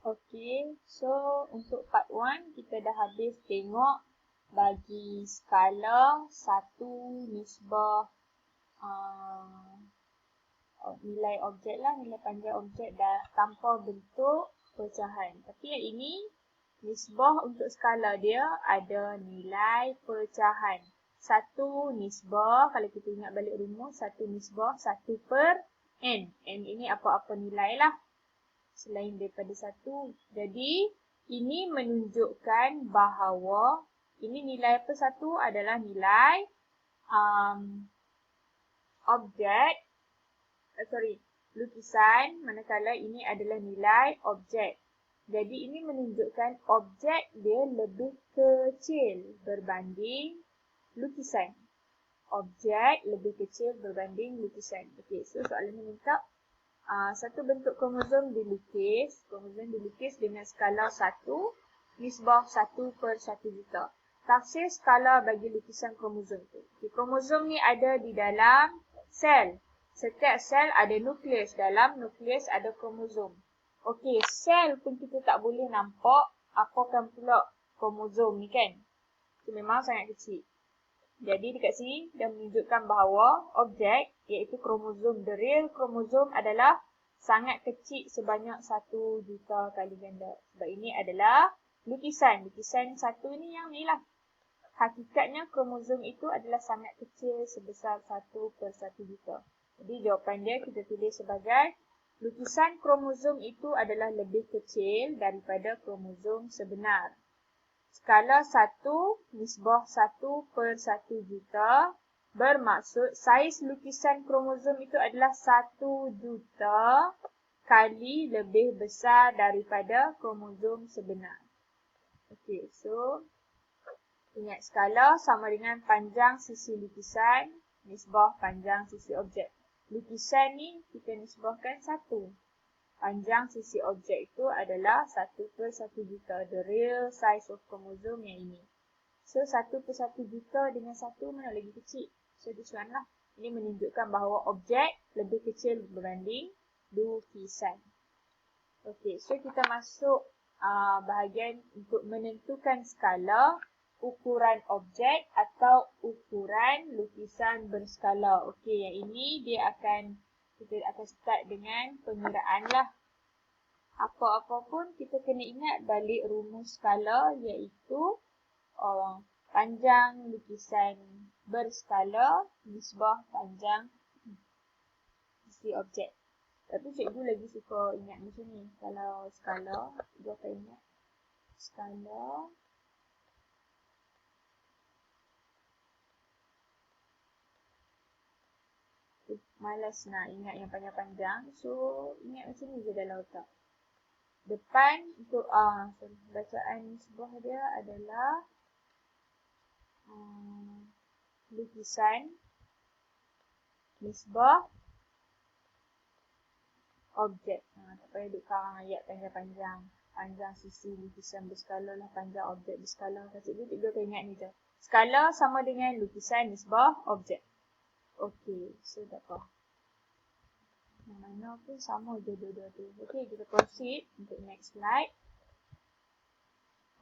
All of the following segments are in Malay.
Okey, so untuk part 1 kita dah habis tengok bagi skala 1 nisbah nilai objek lah, nilai panjang objek dah tanpa bentuk pecahan. Tapi yang ini nisbah untuk skala dia ada nilai pecahan. 1 nisbah, kalau kita ingat balik rumus, 1 nisbah 1 per n. N ini apa-apa nilai lah selain daripada 1. Jadi ini menunjukkan bahawa ini nilai apa? 1 adalah nilai objek, lukisan, manakala ini adalah nilai objek. Jadi ini menunjukkan objek dia lebih kecil berbanding lukisan. Objek lebih kecil berbanding lukisan. Okey, so soalan ini minta satu bentuk kromosom dilukis dengan skala 1 nisbah 1 per 1 juta. Tafsir skala bagi lukisan kromosom tu. Okay, kromosom ni ada di dalam sel. Setiap sel ada nukleus. Dalam nukleus ada kromosom. Okey, sel pun kita tak boleh nampak apakan pula kromosom ni kan. Itu memang sangat kecil. Jadi dekat sini dah menunjukkan bahawa objek iaitu kromosom, the real kromosom adalah sangat kecil sebanyak 1 juta kali ganda. Sebab ini adalah lukisan. Lukisan satu ni yang ni lah. Hakikatnya kromosom itu adalah sangat kecil sebesar 1 per 1 juta. Jadi jawapan dia kita tulis sebagai lukisan kromosom itu adalah lebih kecil daripada kromosom sebenar. Skala 1 nisbah 1 per 1 juta bermaksud saiz lukisan kromosom itu adalah 1 juta kali lebih besar daripada kromosom sebenar. Okey, so ingat skala sama dengan panjang sisi lukisan nisbah panjang sisi objek. Lukisan ni kita nisbahkan 1. Panjang sisi objek itu adalah 1 per 1 juta. The real size of chromosome yang ini. So, 1 per 1 juta dengan 1 mana lagi kecil? So, this one lah. Ini menunjukkan bahawa objek lebih kecil berbanding lukisan. Okey, so kita masuk bahagian untuk menentukan skala ukuran objek atau ukuran lukisan berskala. Okey, yang ini kita akan start dengan pengiraan lah. Apa-apa pun kita kena ingat balik rumus skala iaitu panjang lukisan berskala nisbah panjang sisi objek. Tapi cikgu lagi suka ingat macam ni. Kalau skala, cikgu akan ingat skala malas nak ingat yang panjang-panjang. So, ingat macam ni je dalam otak. Depan untuk bacaan sebuah dia adalah lukisan nisbah objek. Tak payah duk karang ayat panjang-panjang. Panjang sisi lukisan berskala lah, panjang objek berskala. Cikgu akan ingat ni je. Skala sama dengan lukisan nisbah objek. Okey, so tak apa. Yang mana pun sama je dua-dua tu. Okey, kita proceed untuk next slide.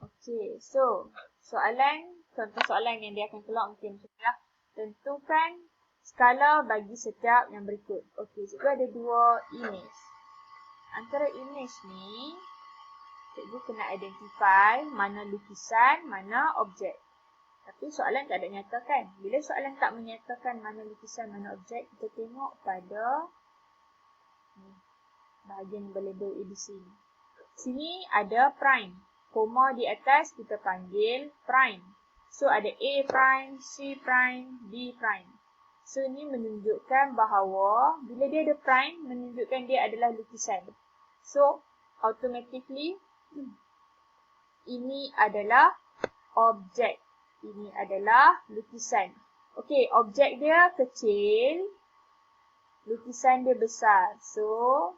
Okey, so contoh soalan yang dia akan keluar mungkin macam ni lah. Tentukan skala bagi setiap yang berikut. Okey, cikgu ada dua image. Antara image ni, cikgu kena identify mana lukisan, mana objek. Tapi soalan tak ada nyatakan. Bila soalan tak menyatakan mana lukisan, mana objek, kita tengok pada bahagian berlabel ABC ni. Sini ada prime. Koma di atas kita panggil prime. So ada A prime, C prime, D prime. So ini menunjukkan bahawa bila dia ada prime, menunjukkan dia adalah lukisan. So automatically ini adalah objek. Ini adalah lukisan. Okey, objek dia kecil, lukisan dia besar. So,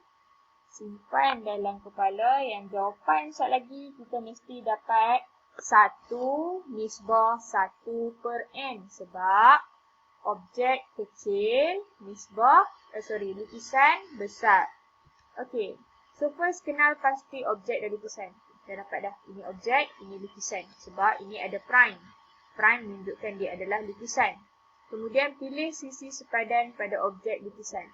simpan dalam kepala yang jawapan sekejap lagi kita mesti dapat 1 nisbah 1 per n. Sebab objek kecil nisbah, lukisan besar. Okey, So first kenal pasti objek dan lukisan. Dah dapat dah. Ini objek, ini lukisan. Sebab ini ada prime. Prime menunjukkan dia adalah lukisan. Kemudian pilih sisi sepadan pada objek lukisan.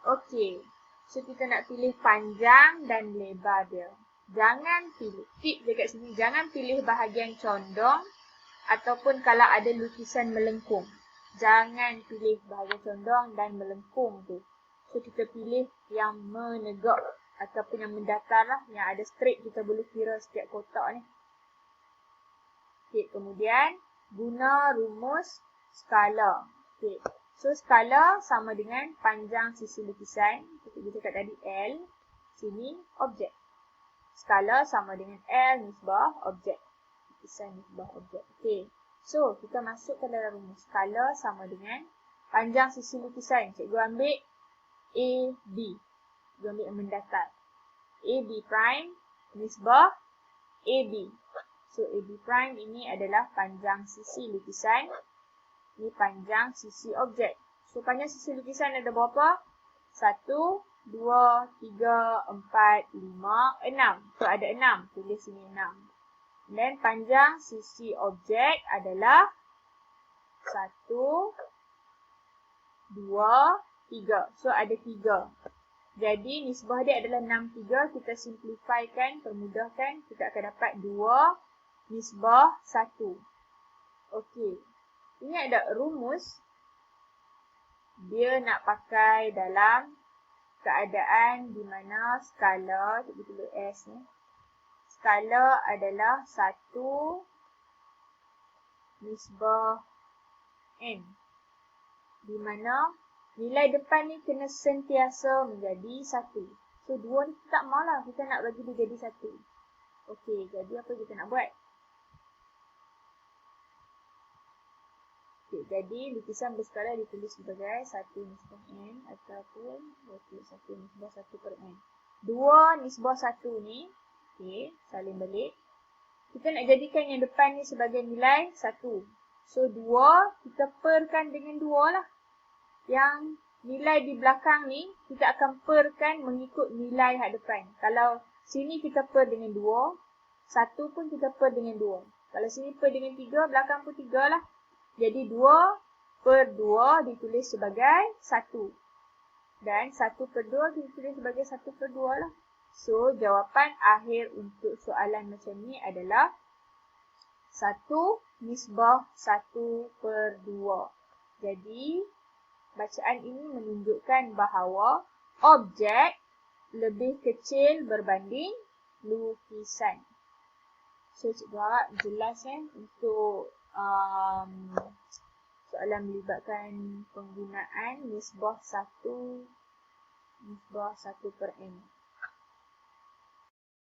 Okey. So kita nak pilih panjang dan lebar dia. Jangan pilih, tip dekat sini, jangan pilih bahagian condong ataupun kalau ada lukisan melengkung. Jangan pilih bahagian condong dan melengkung tu. So kita pilih yang menegak ataupun yang mendatar lah, yang ada straight, kita boleh kira setiap kotak ni. Okay, kemudian guna rumus skala. Okay. So skala sama dengan panjang sisi lukisan. Kita cakap tadi L, sini objek. Skala sama dengan L nisbah objek. Lukisan nisbah objek. Okay. So kita masuk ke dalam rumus. Skala sama dengan panjang sisi lukisan. Cikgu ambil AB. Cikgu ambil yang mendatar. AB prime nisbah AB. So AB prime ini adalah panjang sisi lukisan. Ini panjang sisi objek. So panjang sisi lukisan ada berapa? 1, 2, 3, 4, 5, 6. So ada 6. Tulis sini 6. Dan panjang sisi objek adalah 1, 2, 3. So ada 3. Jadi nisbah dia adalah 6, 3. Kita simplifikan, permudahkan. Kita akan dapat 2 nisbah 1. Okey. Ini ada rumus. Dia nak pakai dalam keadaan di mana skala, kita tulis S ni. Skala adalah 1 nisbah N. Di mana nilai depan ni kena sentiasa menjadi 1. So 2 ni kita tak maulah, kita nak bagi dia jadi 1. Okey, jadi apa kita nak buat? Okey, jadi lukisan berskala ditulis sebagai 1 nisbah N ataupun 1 nisbah 1 per N. 2 nisbah 1 ni, okey, salin balik. Kita nak jadikan yang depan ni sebagai nilai 1. So 2 kita perkan dengan 2 lah. Yang nilai di belakang ni kita akan perkan mengikut nilai hak depan. Kalau sini kita per dengan 2, 1 pun kita per dengan 2. Kalau sini per dengan 3, belakang pun 3 lah. Jadi 2 per 2 ditulis sebagai 1. Dan 1 per 2 ditulis sebagai 1 per 2 lah. So jawapan akhir untuk soalan macam ni adalah 1 nisbah 1 per 2. Jadi bacaan ini menunjukkan bahawa objek lebih kecil berbanding lukisan. So cikgu harap jelas untuk soalan melibatkan penggunaan nisbah 1 per N.